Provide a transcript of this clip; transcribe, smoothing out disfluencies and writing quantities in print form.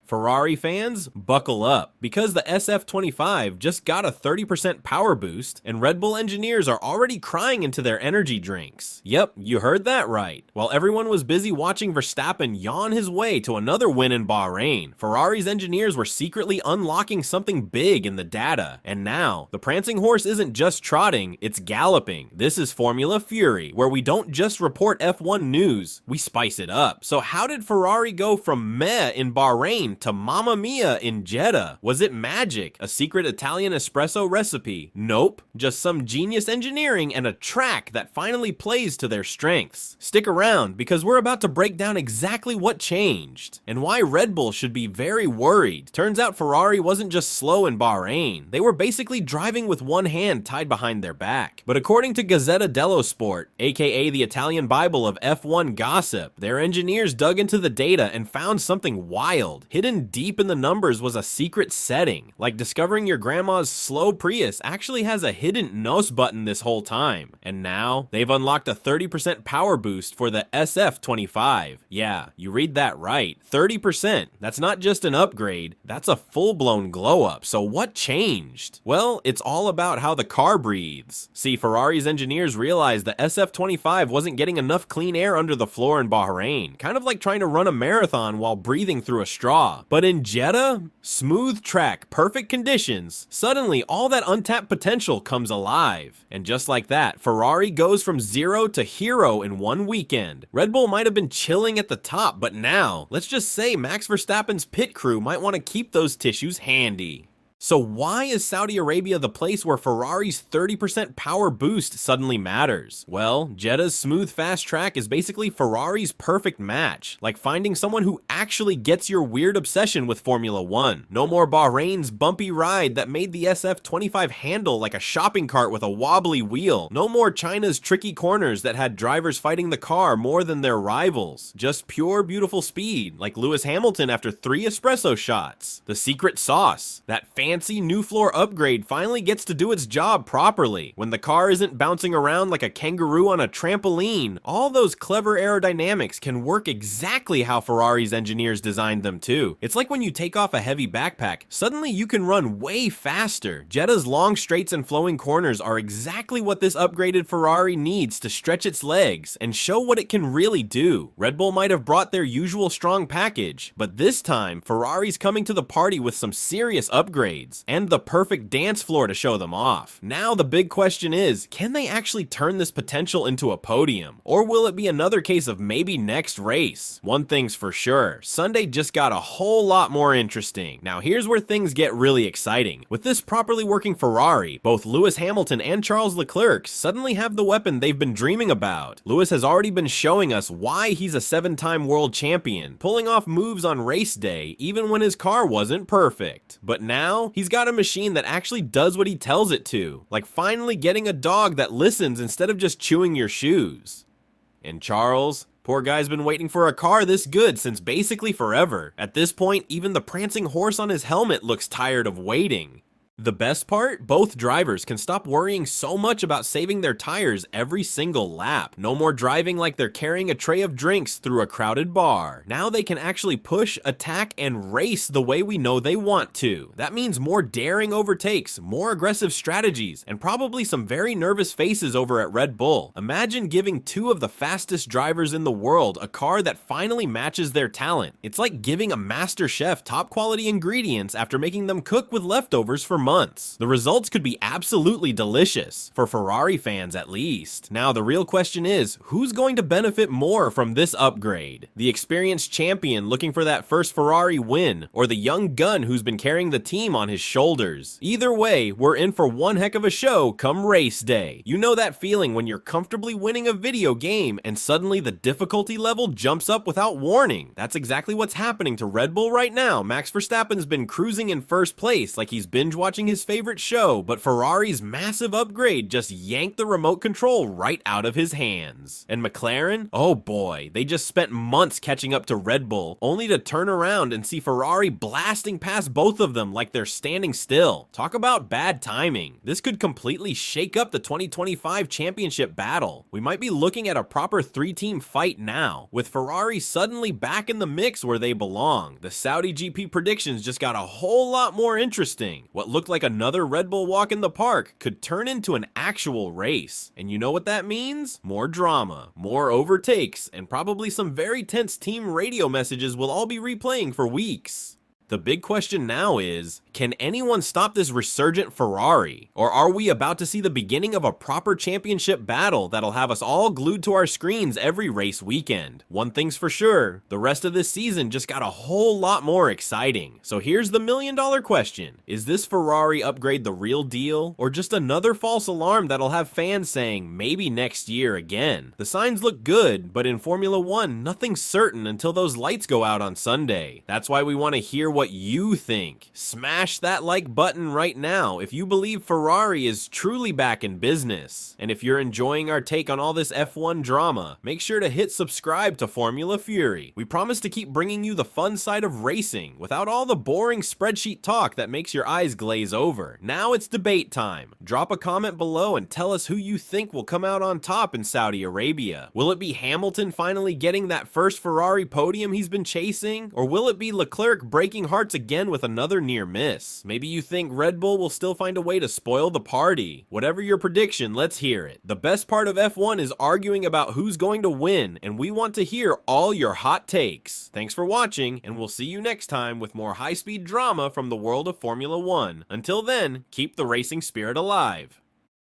Ferrari fans, buckle up, because the SF-25 just got a 30% power boost, and Red Bull engineers are already crying into their energy drinks. Yep, you heard that right. While everyone was busy watching Verstappen yawn his way to another win in Bahrain, Ferrari's engineers were secretly unlocking something big in the data. And now, the prancing horse isn't just trotting, it's galloping. This is Formula Fury, where we don't just report F1 news, we spice it up. So how did Ferrari go from meh in Bahrain to Mamma Mia in Jeddah? Was it magic? A secret Italian espresso recipe? Nope. Just some genius engineering and a track that finally plays to their strengths. Stick around, because we're about to break down exactly what changed, and why Red Bull should be very worried. Turns out Ferrari wasn't just slow in Bahrain, they were basically driving with one hand tied behind their back. But according to Gazzetta dello Sport, aka the Italian Bible of F1 gossip, their engineers dug into the data and found something wild. Hidden deep in the numbers was a secret setting, like discovering your grandma's slow Prius actually has a hidden NOS button this whole time. And now, they've unlocked a 30% power boost for the SF-25. Yeah, you read that right, 30%. That's not just an upgrade, that's a full-blown glow-up. So what changed? Well, it's all about how the car breathes. See, Ferrari's engineers realized the SF-25 wasn't getting enough clean air under the floor in Bahrain, kind of like trying to run a marathon while breathing through a straw. But in Jeddah, smooth track, perfect conditions, suddenly all that untapped potential comes alive. And just like that, Ferrari goes from zero to hero in one weekend. Red Bull might have been chilling at the top, but now, let's just say Max Verstappen's pit crew might want to keep those tissues handy. So why is Saudi Arabia the place where Ferrari's 30% power boost suddenly matters? Well, Jeddah's smooth fast track is basically Ferrari's perfect match, like finding someone who actually gets your weird obsession with Formula 1. No more Bahrain's bumpy ride that made the SF-25 handle like a shopping cart with a wobbly wheel. No more China's tricky corners that had drivers fighting the car more than their rivals. Just pure beautiful speed, like Lewis Hamilton after 3 espresso shots. The secret sauce, that fancy new floor upgrade finally gets to do its job properly. When the car isn't bouncing around like a kangaroo on a trampoline, all those clever aerodynamics can work exactly how Ferrari's engineers designed them too. It's like when you take off a heavy backpack, suddenly you can run way faster. Jeddah's long straights and flowing corners are exactly what this upgraded Ferrari needs to stretch its legs and show what it can really do. Red Bull might have brought their usual strong package, but this time, Ferrari's coming to the party with some serious upgrades and the perfect dance floor to show them off. Now the big question is, can they actually turn this potential into a podium? Or will it be another case of maybe next race? One thing's for sure, Sunday just got a whole lot more interesting. Now here's where things get really exciting. With this properly working Ferrari, both Lewis Hamilton and Charles Leclerc suddenly have the weapon they've been dreaming about. Lewis has already been showing us why he's a 7-time world champion, pulling off moves on race day even when his car wasn't perfect. But now, he's got a machine that actually does what he tells it to, like finally getting a dog that listens instead of just chewing your shoes. And Charles, poor guy's been waiting for a car this good since basically forever. At this point, even the prancing horse on his helmet looks tired of waiting. The best part? Both drivers can stop worrying so much about saving their tires every single lap. No more driving like they're carrying a tray of drinks through a crowded bar. Now they can actually push, attack, and race the way we know they want to. That means more daring overtakes, more aggressive strategies, and probably some very nervous faces over at Red Bull. Imagine giving 2 of the fastest drivers in the world a car that finally matches their talent. It's like giving a master chef top quality ingredients after making them cook with leftovers for months. The results could be absolutely delicious, for Ferrari fans at least. Now the real question is, who's going to benefit more from this upgrade? The experienced champion looking for that first Ferrari win, or the young gun who's been carrying the team on his shoulders? Either way, we're in for one heck of a show come race day. You know that feeling when you're comfortably winning a video game and suddenly the difficulty level jumps up without warning? That's exactly what's happening to Red Bull right now. Max Verstappen's been cruising in first place like he's binge watching watching his favorite show, but Ferrari's massive upgrade just yanked the remote control right out of his hands. And McLaren? Oh boy, they just spent months catching up to Red Bull, only to turn around and see Ferrari blasting past both of them like they're standing still. Talk about bad timing. This could completely shake up the 2025 championship battle. We might be looking at a proper three-team fight now, with Ferrari suddenly back in the mix where they belong. The Saudi GP predictions just got a whole lot more interesting. What looked like another Red Bull walk in the park could turn into an actual race. And you know what that means? More drama, more overtakes, and probably some very tense team radio messages we'll all be replaying for weeks. The big question now is, can anyone stop this resurgent Ferrari? Or are we about to see the beginning of a proper championship battle that'll have us all glued to our screens every race weekend? One thing's for sure, the rest of this season just got a whole lot more exciting. So here's the million-dollar question. Is this Ferrari upgrade the real deal? Or just another false alarm that'll have fans saying, maybe next year again? The signs look good, but in Formula 1, nothing's certain until those lights go out on Sunday. That's why we want to hear what you think. Smash that like button right now if you believe Ferrari is truly back in business. And if you're enjoying our take on all this F1 drama, make sure to hit subscribe to Formula Fury. We promise to keep bringing you the fun side of racing without all the boring spreadsheet talk that makes your eyes glaze over. Now it's debate time. Drop a comment below and tell us who you think will come out on top in Saudi Arabia. Will it be Hamilton finally getting that first Ferrari podium he's been chasing? Or will it be Leclerc breaking hearts again with another near miss? Maybe you think Red Bull will still find a way to spoil the party. Whatever your prediction, let's hear it. The best part of F1 is arguing about who's going to win, and we want to hear all your hot takes. Thanks for watching, and we'll see you next time with more high-speed drama from the world of Formula 1. Until then, keep the racing spirit alive.